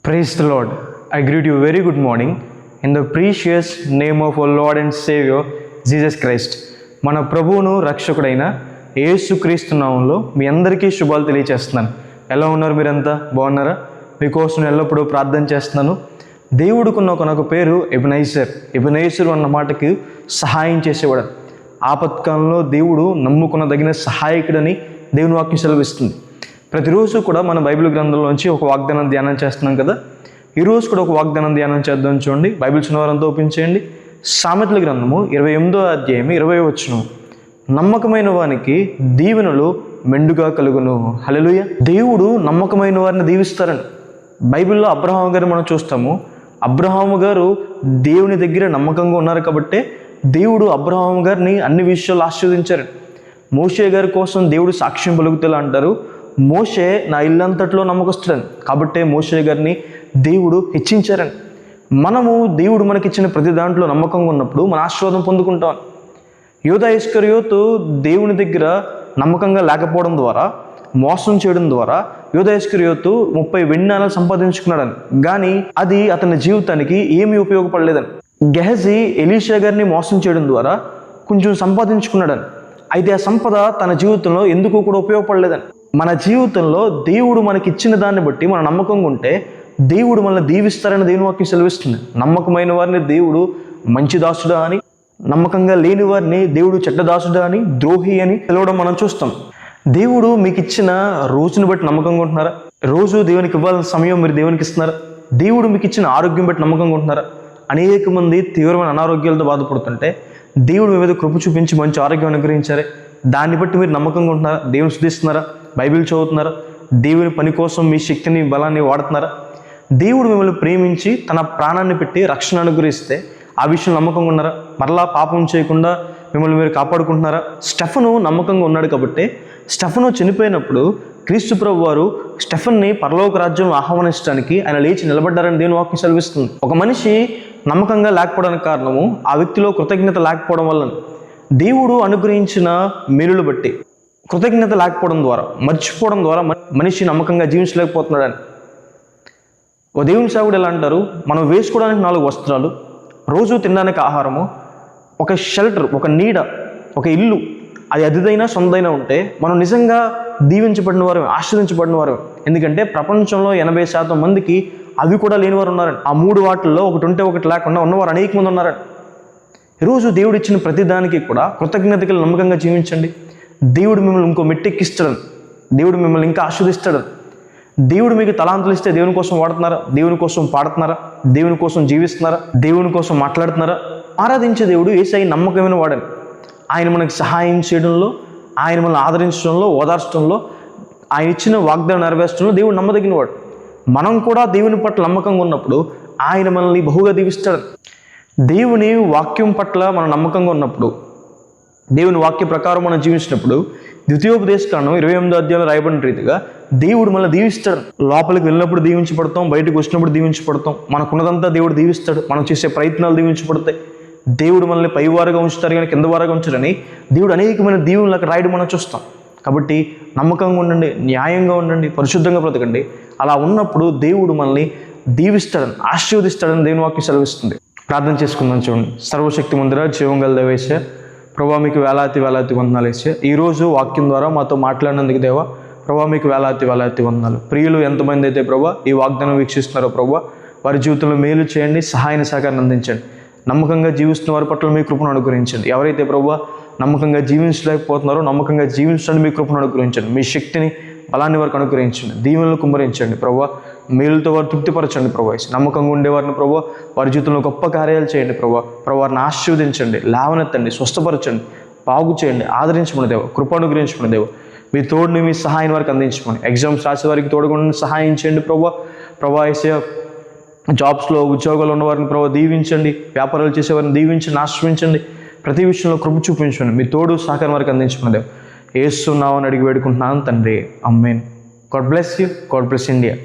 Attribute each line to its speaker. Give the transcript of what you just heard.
Speaker 1: Praise the Lord. I greet you very good morning in the precious name of our Lord and Savior Jesus Christ. మన ప్రభువును రక్షకుడైన యేసుక్రీస్తు నామములో మీ అందరికీ శుభాలు తెలియజేస్తున్నాను. ఎలా ఉన్నారు? మీరంతా బాగున్నారా? మీకోసం ఎల్లప్పుడూ ప్రార్థన చేస్తున్నాను. దేవుడికున్న ఒక పేరు ఎబెనేజర్. ఎబెనేజర్ అన్న మాటకి సహాయం చేసేవాడు. ఆపత్కాలంలో దేవుడు నమ్ముకునదగిన సహాయకుడని దేవుని వాక్యం సెలవిస్తుంది. ప్రతిరోజు కూడా మన బైబిల్ గ్రంథంలోంచి ఒక వాగ్దానం ధ్యానం చేస్తున్నాం కదా. ఈరోజు కూడా ఒక వాగ్దానం ధ్యానం చేద్దాం. చూడండి, బైబిల్ చిన్నవారంతా ఓపెన్ చేయండి. సామెతల గ్రంథము 28వ అధ్యాయం 20వ వచనం. నమ్మకమైన వానికి దీవెనలు మెండుగా కలుగును. హల్లెలూయా. దేవుడు నమ్మకమైన వారిని దీవిస్తారని బైబిల్లో అబ్రహాము గారు మనం చూస్తాము. అబ్రహాము గారు దేవుని దగ్గర నమ్మకంగా ఉన్నారు కాబట్టే దేవుడు అబ్రహాము గారిని అన్ని విషయాలు ఆశీర్వదించారు. మోషే గారి కోసం దేవుడు సాక్ష్యం పలుకుతేలా అంటారు, మోషే నా ఇల్లంతట్లో నమ్మకస్తుడని. కాబట్టే మోషే గారిని దేవుడు హెచ్చించారని. మనము దేవుడు మనకిచ్చిన ప్రతి దాంట్లో నమ్మకంగా ఉన్నప్పుడు మన ఆశీర్వాదం పొందుకుంటాం. యూదా ఇస్కరియోతు దేవుని దగ్గర నమ్మకంగా లేకపోవడం ద్వారా, మోసం చేయడం ద్వారా యూదా ఇస్కరియోతు 30 వెండి నాణాలు సంపాదించుకున్నాడని. కానీ అది అతని జీవితానికి ఏమీ ఉపయోగపడలేదని. గెహజీ ఎలీషా గారిని మోసం చేయడం ద్వారా కొంచెం సంపాదించుకున్నాడని. అయితే ఆ సంపద తన జీవితంలో ఎందుకు కూడా ఉపయోగపడలేదని. మన జీవితంలో దేవుడు మనకిచ్చిన దాన్ని బట్టి మన నమ్మకంగా ఉంటే దేవుడు మనల్ని దీవిస్తారని దేవుని వాక్యం సెలవిస్తుంది. నమ్మకమైన వారిని దేవుడు మంచి దాసుడా అని, నమ్మకంగా లేని వారిని దేవుడు చెడ్డ దాసుడా అని, ద్రోహి అని పిలవడం మనం చూస్తాం. దేవుడు మీకు ఇచ్చిన రోజును బట్టి నమ్మకంగా ఉంటున్నారా? రోజు దేవునికి ఇవ్వాల్సిన సమయం మీరు దేవునికి ఇస్తున్నారా? దేవుడు మీకు ఇచ్చిన ఆరోగ్యం బట్టి నమ్మకంగా ఉంటున్నారా? అనేక మంది తీవ్రమైన అనారోగ్యాలతో బాధపడుతుంటే దేవుడు మీ మీద కృప చూపించి మంచి ఆరోగ్యం అనుగ్రహించారే, దాన్ని బట్టి మీరు నమ్మకంగా ఉంటున్నారా? దేవుని స్తుతిస్తున్నారా? బైబిల్ చదువుతున్నారా? దేవుని పని కోసం మీ శక్తిని బలాన్ని వాడుతున్నారా? దేవుడు మిమ్మల్ని ప్రేమించి తన ప్రాణాన్ని పెట్టి రక్షణ అనుగ్రహిస్తే ఆ విషయం నమ్మకంగా ఉన్నారా? మరలా పాపం చేయకుండా మిమ్మల్ని మీరు కాపాడుకుంటున్నారా? స్టెఫను నమ్మకంగా ఉన్నాడు కాబట్టి స్టెఫను చనిపోయినప్పుడు క్రీస్తు ప్రభు వారు స్టెఫన్ని పరలోక రాజ్యం ఆహ్వానించడానికి ఆయన లేచి నిలబడ్డారని దేవుని వాక్యం సెలవిస్తుంది. ఒక మనిషి నమ్మకంగా లేకపోవడానికి కారణము ఆ వ్యక్తిలో కృతజ్ఞత లేకపోవడం వల్ల. దేవుడు అనుగ్రహించిన మేలులు బట్టి కృతజ్ఞత లేకపోవడం ద్వారా, మర్చిపోవడం ద్వారా మనిషి నమ్మకంగా జీవించలేకపోతున్నాడని. ఓ దేవుని సేవకుడు ఎలా అంటారు, మనం వేసుకోవడానికి 4 వస్త్రాలు, రోజు తినడానికి ఆహారము, ఒక షెల్టర్, ఒక నీడ, ఒక ఇల్లు, అది అతిదైనా సొంతైనా ఉంటే మనం నిజంగా దీవించబడిన వారు, ఆశ్రదించబడిన వారు. ఎందుకంటే ప్రపంచంలో 80% మందికి అవి కూడా లేని వారు ఉన్నారని. ఆ 3 వాటిల్లో ఒకటి ఉంటే ఒకటి లేకుండా ఉన్నవారు అనేక మంది ఉన్నారని. ఈరోజు దేవుడు ఇచ్చిన ప్రతి దానికి కూడా కృతజ్ఞతకి నమ్మకంగా జీవించండి. దేవుడు మిమ్మల్ని ఇంకో మెట్టెక్కిస్తాడని, దేవుడు మిమ్మల్ని ఇంకా ఆస్వాదిస్తాడని. దేవుడు మీకు తలాంతులు ఇస్తే దేవుని కోసం వాడుతున్నారా? దేవుని కోసం పాడుతున్నారా? దేవుని కోసం జీవిస్తున్నారా? దేవుని కోసం మాట్లాడుతున్నారా? ఆరాధించే దేవుడు యేసయ్య నమ్మకమైన వాడని. ఆయన మనకు సహాయం చేయడంలో, ఆయన మనల్ని ఆదరించడంలో, ఓదార్చడంలో, ఆయన ఇచ్చిన వాగ్దానం నెరవేర్చడంలో దేవుడు నమ్మదగిన వాడు. మనం కూడా దేవుని పట్ల నమ్మకంగా ఉన్నప్పుడు ఆయన మనల్ని బహుగా దీవిస్తాడు. దేవుని వాక్యం పట్ల మనం నమ్మకంగా ఉన్నప్పుడు, దేవుని వాక్య ప్రకారం మనం జీవించినప్పుడు, ద్వితీయోపదేశకాండం 28వ అధ్యాయంలో రాయబడిన రీతిగా దేవుడు మనల్ని దీవిస్తాడు. లోపలికి వెళ్ళినప్పుడు దీవించబడతాం, బయటకు వచ్చినప్పుడు దీవించబడతాం. మనకున్నదంతా దేవుడు దీవిస్తాడు. మనం చేసే ప్రయత్నాలు దీవించబడతాయి. దేవుడు మనల్ని పైవారుగా ఉంచుతారు కానీ కింద వారుగా ఉంచారని దేవుడు అనేకమైన దీవులను అక్కడ రాయడం మనం చూస్తాం. కాబట్టి నమ్మకంగా ఉండండి, న్యాయంగా ఉండండి, పరిశుద్ధంగా బ్రతకండి. అలా ఉన్నప్పుడు దేవుడు మనల్ని దీవిస్తాడని, ఆశీర్వదిస్తాడని దేవుని వాక్యం సెలవిస్తుంది. ప్రార్థన చేసుకుందాం. చూడండి, సర్వశక్తి మందిర జీవం గల దేవేశ ప్రభా, మీకు వేలాది వందనాలు వేసే ఈరోజు వాక్యం ద్వారా మాతో మాట్లాడినందుకు దేవా, ప్రభా మీకు వేలాది వందనాలు. ప్రియులు ఎంతమంది అయితే ప్రభా ఈ వాగ్దానం వీక్షిస్తున్నారో ప్రభా, వారి జీవితంలో మేలు చేయండి, సహాయాన్ని సహకారం అందించండి. నమ్మకంగా జీవిస్తున్న వారి పట్ల మీ కృపను అనుగ్రహించండి. ఎవరైతే ప్రభా నమ్మకంగా జీవించలేకపోతున్నారో నమ్మకంగా జీవించడానికి మీ కృపను అనుగ్రహించండి. మీ శక్తిని బలాన్ని వారికి అనుగ్రహించండి. దీవెనలు కుమ్మరించండి ప్రభా. మేలుతో వారు తృప్తిపరచండి ప్రభా. నమ్మకంగా ఉండేవారిని ప్రభా వారి జీవితంలో గొప్ప కార్యాలు చేయండి ప్రభా. వారిని ఆశీర్వదించండి, లేవనెత్తండి, స్వస్థపరచండి, బాగు చేయండి, ఆదరించమని దేవ, కృప అనుగ్రహించమని దేవ. మీ తోడుని, మీ సహాయం వారికి అందించమని. ఎగ్జామ్స్ రాసే వారికి తోడుగా సహాయం చేయండి ప్రభా. జాబ్స్లో ఉద్యోగాలు ఉన్నవారిని ప్రభావ దీవించండి. వ్యాపారాలు చేసేవారిని దీవించండి, ఆశ్రయించండి. ప్రతి విషయంలో కృప చూపించండి. మీ తోడు సహకారం వారికి అందించమని దేవ. యేసు నామమున అడిగి వేడుకుంటున్నాను తండ్రి, ఆమేన్. God bless you. God bless India.